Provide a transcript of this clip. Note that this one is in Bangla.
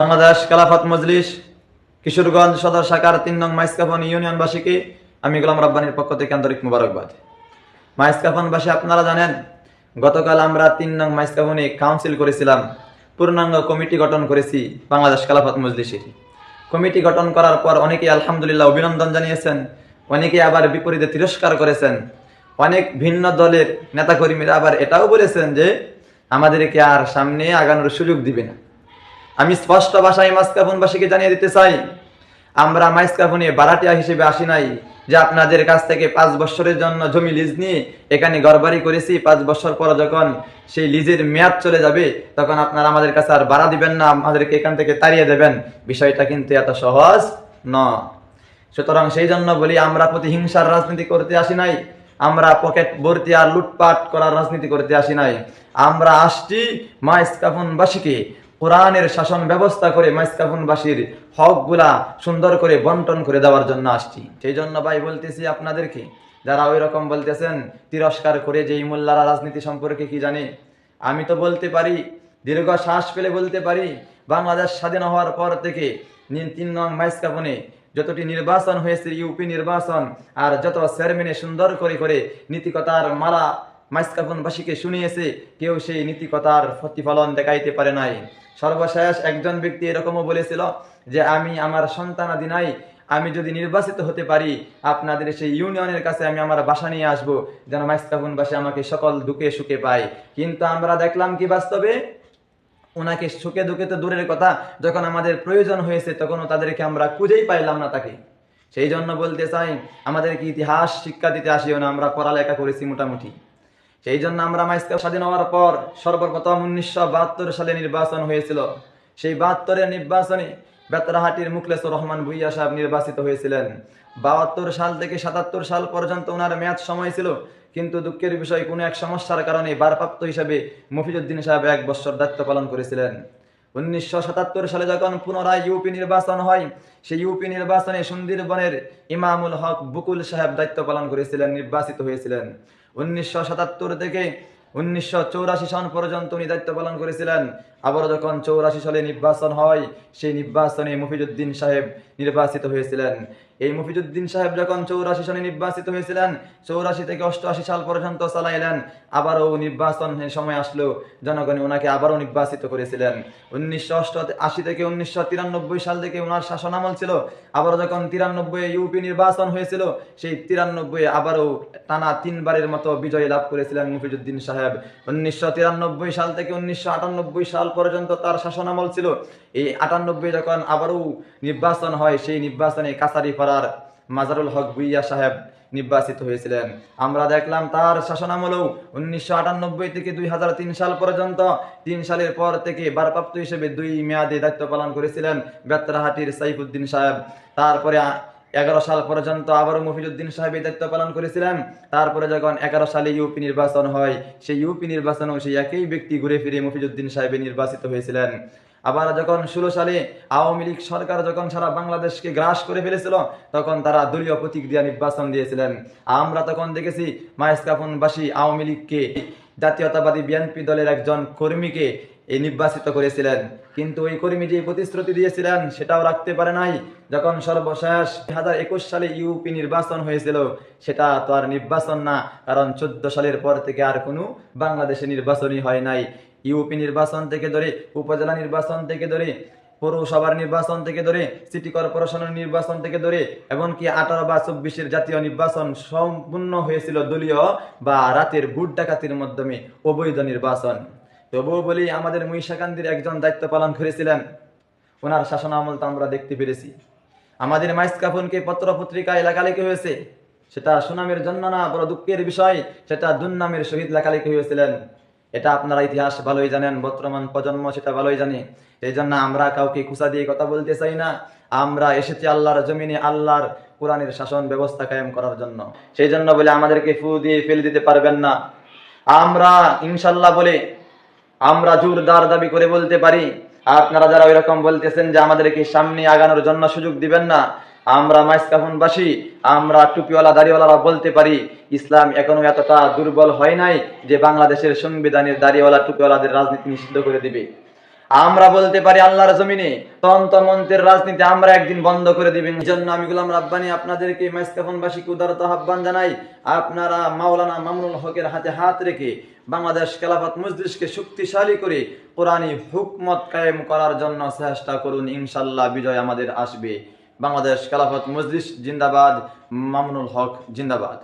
বাংলাদেশ খেলাফত মজলিস কিশোরগঞ্জ সদর শাখার ৩ নং মাইজকাফন ইউনিয়নবাসীকে আমি গোলাম রাব্বানীর পক্ষ থেকে আন্তরিক মুবারকবাদ। মাইজকাফনবাসী, আপনারা জানেন গতকাল আমরা ৩ নং মাইজকাফনে কাউন্সিল করেছিলাম, পূর্ণাঙ্গ কমিটি গঠন করেছি। বাংলাদেশ খেলাফত মজলিসের কমিটি গঠন করার পর অনেকেই আলহামদুলিল্লাহ অভিনন্দন জানিয়েছেন, অনেকেই আবার বিপরীতে তিরস্কার করেছেন। অনেক ভিন্ন দলের নেতাকর্মীরা আবার এটাও বলেছেন যে আমাদেরকে আর সামনে আগানোর সুযোগ দিবে না। আমি স্পষ্ট ভাষায় মাইজকাফনবাসীকে জানিয়ে দিতে চাই, আমরা মাইজকাফনে ভাড়াটিয়া হিসেবে আসি নাই যে আপনাদের কাছ থেকে 5 বছরের জন্য জমি লিজ নিয়ে এখানে ঘরবাড়ি করেছি, 5 বছর পর যখন সেই লিজের মেয়াদ চলে যাবে তখন আপনারা আমাদের কাছে আর ভাড়া দিবেন না, আমাদেরকে এখান থেকে তাড়িয়ে দেবেন। বিষয়টা কিন্তু এত সহজ নয়। সুতরাং সেই জন্য বলি, আমরা প্রতিহিংসার রাজনীতি করতে আসি নাই, আমরা পকেট ভর্তি আর লুটপাট করার রাজনীতি করতে আসি নাই। আমরা আসছি মাইজকাফনবাসীকে কোরআনের শাসন ব্যবস্থা করে মাইজকাফনবাসীর হকগুলা সুন্দর করে বন্টন করে দেওয়ার জন্য আসছি। সেই জন্য ভাই বলতেছি আপনাদেরকে, যারা ওই রকম বলতেছেন তিরস্কার করে যে এই মোল্লারা রাজনীতি সম্পর্কে কি জানে, আমি তো বলতে পারি, দীর্ঘ শ্বাস ফেলে বলতে পারি, বাংলাদেশ স্বাধীন হওয়ার পর থেকে ৩ নং মাইজকাফনে যতটি নির্বাচন হয়েছে, ইউপি নির্বাচন, আর যত চেয়ারম্যানে সুন্দর করে করে নীতিকতার মালা মাইজকাফনবাসীকে শুনিয়েছে, কেউ সেই নীতিকতার প্রতিফলন দেখাইতে পারে নাই। সর্বশেষ একজন ব্যক্তি এরকমও বলেছিল যে আমি আমার সন্তানাদি নাই, আমি যদি নির্বাচিত হতে পারি আপনাদের সেই ইউনিয়নের কাছে আমি আমার বাসা নিয়ে আসবো, যেন মাইজকাফনবাসী আমাকে সকল দুঃখে সুখে পায়। কিন্তু আমরা দেখলাম কি বাস্তবে ওনাকে সুখে দুঃখে তো দূরের কথা, যখন আমাদের প্রয়োজন হয়েছে তখনও তাদেরকে আমরা খুঁজেই পাইলাম না তাকে। সেই জন্য বলতে চাই, আমাদেরকে ইতিহাস শিক্ষা দিতে আসিও না, আমরা পড়ালেখা করেছি মোটামুটি। সেই জন্য আমরা মাইজকাফন স্বাধীন হওয়ার পর সর্বপ্রথম 1972 সালে নির্বাচন হয়েছিল। সেই 72-এর নির্বাচনে বেতরাহাটির মুখলেসুর রহমান ভুইয়া সাহেব নির্বাচিত হয়েছিলেন। 72 সাল থেকে 77 সাল পর্যন্ত ওনার মেয়াদ সময় ছিল, কিন্তু দুঃখের বিষয় কোনো এক সমস্যার কারণে ভারপ্রাপ্ত হিসাবে মফিজউদ্দিন সাহেব 1 বছর দায়িত্ব পালন করেছিলেন। 1977 সালে যখন পুনরায় ইউপি নির্বাচন হয়, সেই ইউপি নির্বাচনে সুন্দরবনের ইমামুল হক বুকুল সাহেব দায়িত্ব পালন করেছিলেন, নির্বাচিত হয়েছিলেন। 1977 থেকে 1984 সন পর্যন্ত উনি দায়িত্ব পালন করেছিলেন। আবার যখন 84 সালে নির্বাচন হয়, সেই নির্বাচনে মফিজউদ্দিন সাহেব নির্বাচিত হয়েছিলেন। এই মফিজউদ্দিন সাহেব যখন 84 সনে নির্বাচিত হয়েছিলেন, 84 থেকে 88 সাল পর্যন্ত চালাইলেন। আবারও নির্বাচনের সময় আসলো, জনগণ ওনাকে আবারও নির্বাচিত করেছিলেন। 1988 থেকে 1993 সাল থেকে ওনার শাসন আমল ছিল। আবারও যখন 93 ইউপি নির্বাচন হয়েছিল, সেই 93 আবারও টানা 3 বারের মতো বিজয় লাভ করেছিলেন মফিজউদ্দিন সাহেব। 1993 সাল থেকে 1998 সাল পর্যন্ত তার শাসন আমল ছিল। এই 98 যখন আবারও নির্বাচন হয়, সেই নির্বাচনে কাছারিপাড়ার মাজারুল হক ভুইয়া সাহেব নির্বাচিত হয়েছিলেন। আমরা দেখলাম তার শাসনামলেও 1998 থেকে 2003 সাল পর্যন্ত, 3 সালের পর থেকে ভারপ্রাপ্ত হিসেবে 2 মেয়াদে দায়িত্ব পালন করেছিলেন বেতরাহাটির সাইফুদ্দিন সাহেব। তারপরে 11 সাল পর্যন্ত আবারও মফিজউদ্দিন সাহেব দায়িত্ব পালন করেছিলেন। তারপরে যখন 11 সালে ইউপি নির্বাচন হয়, সেই ইউপি নির্বাচনেও সেই একই ব্যক্তি ঘুরে ফিরে মফিজউদ্দিন সাহেব নির্বাচিত হয়েছিলেন। আবার যখন 16 সালে আওয়ামী লীগ সরকার যখন সারা বাংলাদেশকে গ্রাস করে ফেলেছিল, তখন তারা দলীয় প্রতীক দিয়ে নির্বাচন দিয়েছিলেন। আমরা তখন দেখেছি মাইজকাফনবাসী আওয়ামী লীগকে, জাতীয়তাবাদী বিএনপি দলের একজন কর্মীকে নির্বাচিত করেছিলেন, কিন্তু ওই কর্মী যে প্রতিশ্রুতি দিয়েছিলেন সেটাও রাখতে পারে নাই। যখন সর্বশেষ 2021 সালে ইউপি নির্বাচন হয়েছিল, সেটা তো আর নির্বাচন না, কারণ 14 সালের পর থেকে আর কোনো বাংলাদেশে নির্বাচনই হয় নাই। ইউপি নির্বাচন থেকে ধরে, উপজেলা নির্বাচন থেকে ধরে, পৌরসভার নির্বাচন থেকে ধরে, সিটি কর্পোরেশনের নির্বাচন থেকে ধরে, এমনকি 18 বা 24-এর জাতীয় নির্বাচন সম্পূর্ণ হয়েছিল দলীয় বা রাতের ভোট ডাকাতির মাধ্যমে, অবৈধ নির্বাচন। তবুও বলি, আমাদের মহিষাকান্দির একজন দায়িত্ব পালন করেছিলেন, ওনার শাসন আমল তো আমরা দেখতে পেরেছি। আমাদের মাইজকাফনকে পত্র পত্রিকায় লেখালেখি হয়েছে, সেটা সুনামের জন্য না, বড় দুঃখের বিষয়, সেটা দুর্নামের সহিত লেখালেখি হয়েছিলেন। এটা আপনারা ইতিহাস ভালোই জানেন, বর্তমান প্রজন্ম সেটা ভালোই জানে। এই জন্য আমরা কাউকে কুচা দিয়ে কথা বলতে চাই না। আমরা এসেছি আল্লাহর জমিনে আল্লাহর কোরআনের শাসন ব্যবস্থা কায়েম করার জন্য। সেই জন্য বলে আমাদেরকে ফু দিয়ে ফেলে দিতে পারবেন না। আমরা ইনশাল্লাহ বলে আমরা জোরদার দাবি করে বলতে পারি, আপনারা যারা ওইরকম বলতেছেন যে আমাদেরকে সামনে আগানোর জন্য সুযোগ দিবেন না, আমরা মাইজকাফনবাসী, আমরা টুপিওয়ালা দাড়িওয়ালারা বলতে পারি, ইসলাম এখনো এতটা দুর্বল হয় নাই যে বাংলাদেশের সংবিধানের দাড়িওয়ালা টুপিওয়ালাদের রাজনীতি নিষিদ্ধ করে দিবে। আমরা বলতে পারি আল্লাহর জমিনে তন্ত্র মন্ত্রের রাজনীতি আমরা একদিন বন্ধ করে দিবেন। এই জন্য আমি গোলাম রাব্বানি আপনাদেরকে মাইজকাফনবাসীকে উদারতা আহ্বান জানাই, আপনারা মাওলানা মামুনুল হকের হাতে হাত রেখে বাংলাদেশ খেলাফত মজলিসকে শক্তিশালী করে কোরআনী হুকমত কায়েম করার জন্য চেষ্টা করুন। ইনশাআল্লাহ বিজয় আমাদের আসবে। বাংলাদেশ খেলাফত মজলিস জিন্দাবাদ, মামুনুল হক জিন্দাবাদ।